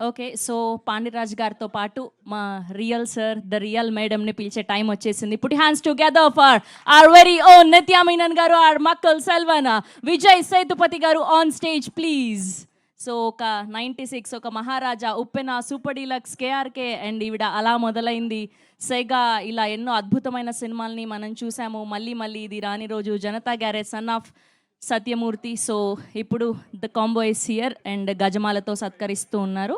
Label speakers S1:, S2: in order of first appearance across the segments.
S1: Okay. So, Pandiraj గారితో పాటు మా రియల్ సార్, ద రియల్ మేడమ్‌ని పిలిచే టైం వచ్చేసింది. Put hands together for hour very own నిత్య మీనన్ గారు, అవర్ మక్కల్ సెల్వన్, విజయ్ సేతుపతి గారు ఆన్ స్టేజ్ ప్లీజ్. సో, ఒక 96 ఒక మహారాజా, ఉప్పెన, సూపర్ డీలక్స్, కేఆర్కే అండ్ ఈవిడ అలా మొదలైంది. సెగా ఇలా ఎన్నో అద్భుతమైన సినిమాల్ని మనం చూసాము. మళ్ళీ మళ్ళీ ఇది రాని రోజు, జనతా గ్యారేజ్, సన్ ఆఫ్ సత్యమూర్తి. సో, ఇప్పుడు the combo is here and గజమాలతో సత్కరిస్తూ ఉన్నారు.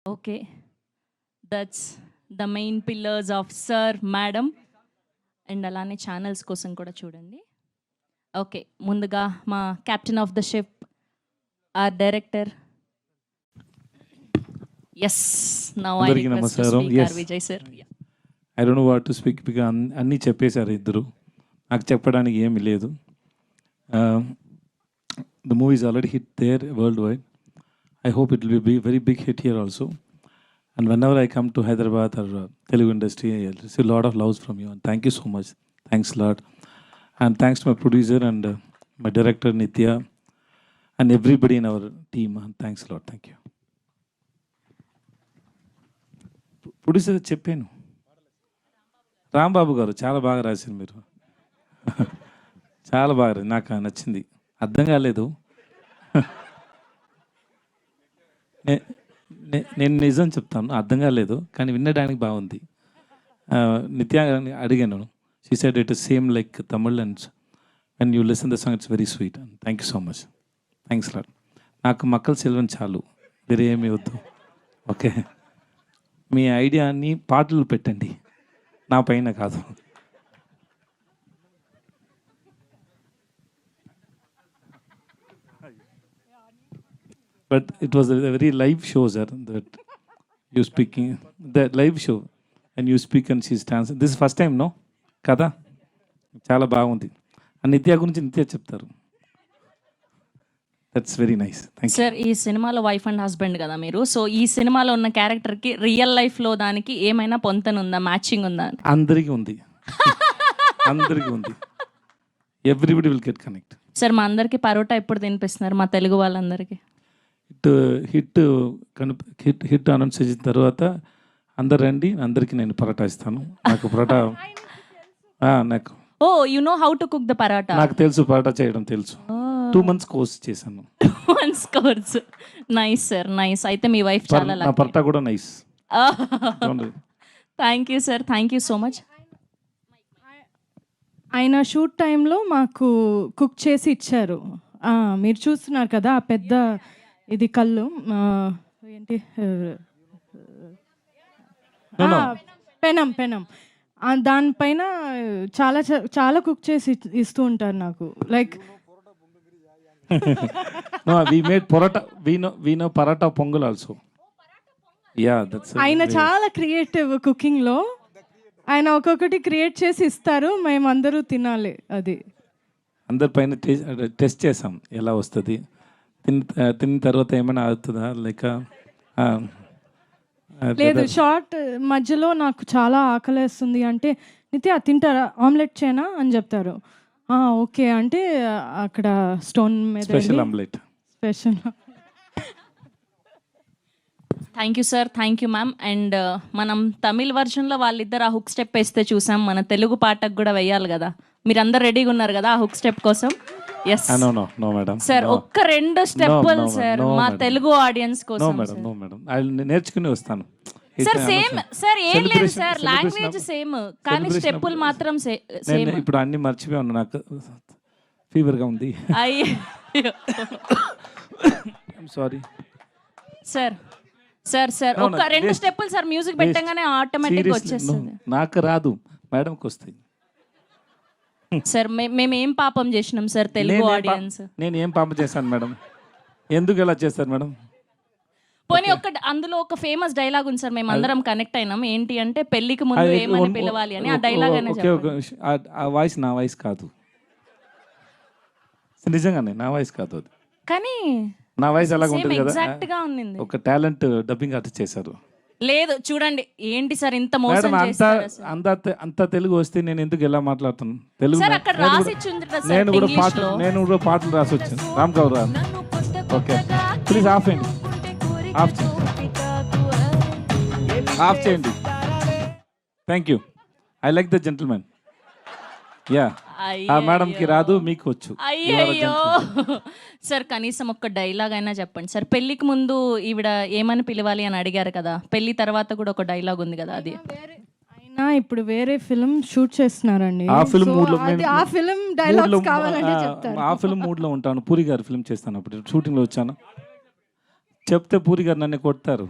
S1: Okay, that's the main pillars of sir, madam and అలానే ఛానల్స్ కోసం కూడా చూడండి. ఓకే, ముందుగా మా captain of the ship, our director. Yes, now I
S2: అందరికీ
S1: రిక్వెస్ట్ టు
S2: నమస్కారం.
S1: Speak
S2: Yes.
S1: Our Vijay sir.
S2: I don't know what to speak because అన్నీ చెప్పేశారు ఇద్దరు, నాకు చెప్పడానికి ఏమీ లేదు. The movie is already hit there world wide. I hope it will be very big hit here also. And whenever I come to Hyderabad or Telugu industry, I receive a lot of loves from you. And thank you so much. Thanks a lot. And thanks to my producer and my director Nitya and everybody in our team. And thanks a lot. Thank you. Producer చెప్పాను, రాంబాబు గారు చాలా బాగా రాశారు మీరు. చాలా బాగా నాకు నచ్చింది. అర్థం కాలేదు, నేను నిజం చెప్తాను, అర్థం కాలేదు కానీ వినడానికి బాగుంది. నిత్య అడిగాను, she said it is same like Tamil and and you listen the song it's very sweet. And thank you so much. Thanks lot. నాకు మక్కల్ సెల్వన్ చాలు, వేరే ఏమీ వద్దు. ఓకే, మీ ఐడియాని పాటలు పెట్టండి, నా పైన కాదు. But it was a very live show, sir, that you speaking, the live show, and you speak and she's dancing. This is first time, no? కదా చాలా బాగుంది. నిత్య గురించి నిత్య చెప్తారు. That's very nice. Thank you
S1: sir, ఈ సినిమాలో wife and husband కదా మీరు. సో ఈ సినిమాలో ఉన్న క్యారెక్టర్కి రియల్ లైఫ్లో దానికి ఏమైనా పొంతనుందా, మ్యాచింగ్ ఉందా?
S2: అందరికీ ఉంది, అందరికీ ఉంది. Everybody will get connect.
S1: Sir, మా అందరికి పరోటా ఎప్పుడు తినిపిస్తున్నారు, మా తెలుగు వాళ్ళందరికీ?
S2: హిట్ హిట్ అనౌన్స్ చేసిన తర్వాత అందరు రండి, అందరికీ నేను పరోటా ఇస్తాను. నాకు పరోటా నాకు
S1: oh you know how to cook the parotta?
S2: నాకు తెలుసు, పరోటా చేయడం తెలుసు. 2 months కోర్స్ చేశాను.
S1: 2 months course. Nice sir, nice. అయితే మీ వైఫ్ చాలా
S2: నా పరోటా కూడా nice.
S1: Thank you sir, thank you so much.
S3: ఆయన షూట్ టైంలో మాకు కుక్ చేసి ఇచ్చారు. మీరు చూస్తున్నారు కదా ఆ పెద్ద ఇది కళ్ళు ఏంటి, పెనం పెనం, దానిపైన చాలా చాలా కుక్ చేసి ఇస్తూ ఉంటారు నాకు. Like
S2: we made paratha, we know paratha pongal also. Yeah, that's
S3: ఆయన చాలా క్రియేటివ్ కుకింగ్ లో. ఆయన ఒక్కొక్కటి క్రియేట్ చేసి ఇస్తారు, మేమందరూ తినాలి. అది
S2: అందరి పైన టెస్ట్ చేసాం ఎలా వస్తుంది, తిన్న తర్వాత ఏమైనా అవుతుందా లేక
S3: లేదు. షార్ట్ మధ్యలో నాకు చాలా ఆకలేస్తుంది అంటే, నిత్య తింటారా, ఆమ్లెట్ చేయనా అని చెప్తారు. ఓకే అంటే అక్కడ స్టోన్ మీద
S2: special omelette.
S3: Special.
S1: Thank you sir, thank you ma'am. And మనం తమిళ్ వర్షన్లో వాళ్ళిద్దరు ఆ హుక్ స్టెప్ వేస్తే చూసాం, మన తెలుగు పాటకు కూడా వేయాలి కదా. మీరు అందరు రెడీగా ఉన్నారు కదా ఆ హుక్ స్టెప్ కోసం? ఎస్
S2: నో మేడం
S1: సార్, ఒక్క 2 స్టెప్పులు సార్ మా తెలుగు ఆడియన్స్ కోసం.
S2: నో మేడం నేర్చుకుని వస్తాను.
S1: సార్ సేమ్ సార్ ఏం లేదు
S2: Celebration-
S1: సార్
S2: celebration
S1: లాంగ్వేజ్
S2: అప్పుడు-
S1: సేమ్ కానీ
S2: celebration
S1: స్టెప్పులు
S2: అప్పుడు-
S1: మాత్రం
S2: నేను
S1: సేమ్
S2: ఇప్పుడు అన్ని మర్చిపోయాను, నాకు ఫీవర్గా ఉంది.
S1: అయ్యో
S2: I'm sorry.
S1: Sir sir sir
S2: No,
S1: ఒక
S2: no,
S1: 2
S2: waste.
S1: స్టెప్పులు సార్ మ్యూజిక్ పెట్టగానే ఆటోమేటిక్ వచ్చేస్తుంది.
S2: నాకు రాదు, మేడంకి వస్తాయి.
S1: సార్ మేము ఏం పాపం చేసినాం సార్ తెలుగు ఆడియన్స్?
S2: నేను ఏం పాప చేశాను మేడం? ఎందుకు ఇలా చేస్తారు మేడం?
S1: పోనీ అందులో ఒక ఫేమస్ డైలాగ్ ఉంది సార్, మేము అందరం కనెక్ట్ అయినాం. ఏంటి అంటే పెళ్లికి ముందు ఏమని పిలవాలి అని. ఆ డైలాగ్ అయినా చెప్పండి.
S2: ఆ వాయిస్ నా వాయిస్ కాదు, నిజంగానే నా వాయిస్ కాదు అది.
S1: కానీ
S2: నా వాయిస్ అలాగ
S1: సేమ్
S2: ఉంటుంది కదా.
S1: ఎగ్జాక్ట్ గా ఉంది.
S2: ఒక టాలెంట్ డబ్బింగ్ ఆర్టిస్ట్ చేశారు
S1: లేదు చూడండి ఏంటి సార్ ఇంత మోసం
S2: మేడం.
S1: చేస్తారా సార్?
S2: అంత తెలుగు వస్తే నేను ఎందుకు ఎలా మాట్లాడుతాను తెలుగు?
S1: సార్ అక్కడ రాసి ఇచ్చింది కదా సార్
S2: నేను కూడా
S1: ఇంగ్లీష్ లో.
S2: పాటలు రాసి వచ్చాను. Ram Gaur okay, please off చేయండి, ఆఫ్ చేయండి. Thank you, I like the gentlemen. Yeah, ఆ మేడంకి రాదు, మీకు వచ్చు.
S1: అయ్యయ్యో సార్ కనీసం ఒక్క డైలాగ్ అయినా చెప్పండి సార్. పెళ్లికి ముందు ఈవిడ ఏమని పిలవాలి అని అడిగారు కదా, పెళ్లి తర్వాత కూడా ఒక డైలాగ్ ఉంది కదా అది.
S3: అయినా ఇప్పుడు వేరే ఫిల్మ్ షూట్ చేస్తున్నారండి.
S2: ఆ ఫిల్మ్
S3: So,
S2: మూడ్ లో
S3: అది ఆ ఫిల్మ్ డైలాగ్స్ కావాలంటే చెప్తారు.
S2: ఆ ఫిల్మ్ మూడ్ లో ఉంటాను. పూరి గారు ఫిల్మ్ చేస్తాను, అప్పుడు షూటింగ్ లో వచ్చాను. చెప్తే పూరి గారు నన్ను కొడతారు.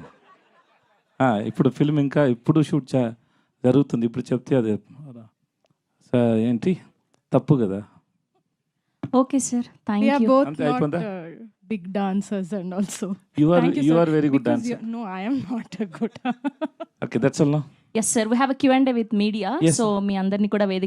S2: ఇప్పుడు ఫిల్మ్ ఇంకా ఇప్పుడు షూట్ జరుగుతుంది. ఇప్పుడు చెప్తే అది ఏంటి తప్పు కదా.
S1: Okay sir thank
S3: We are
S1: you.
S3: both
S2: అంతే
S3: not
S2: అయిపోయిందా?
S3: big dancers and also.
S2: You
S3: Thank
S2: are
S3: sir.
S2: very good
S3: Because
S2: dancer.
S3: No, I am not a good.
S2: Okay, that's all now.
S1: Yes sir we have a Q&A with media.
S2: Yes.
S1: So మీ అందరినీ కూడా వేదిక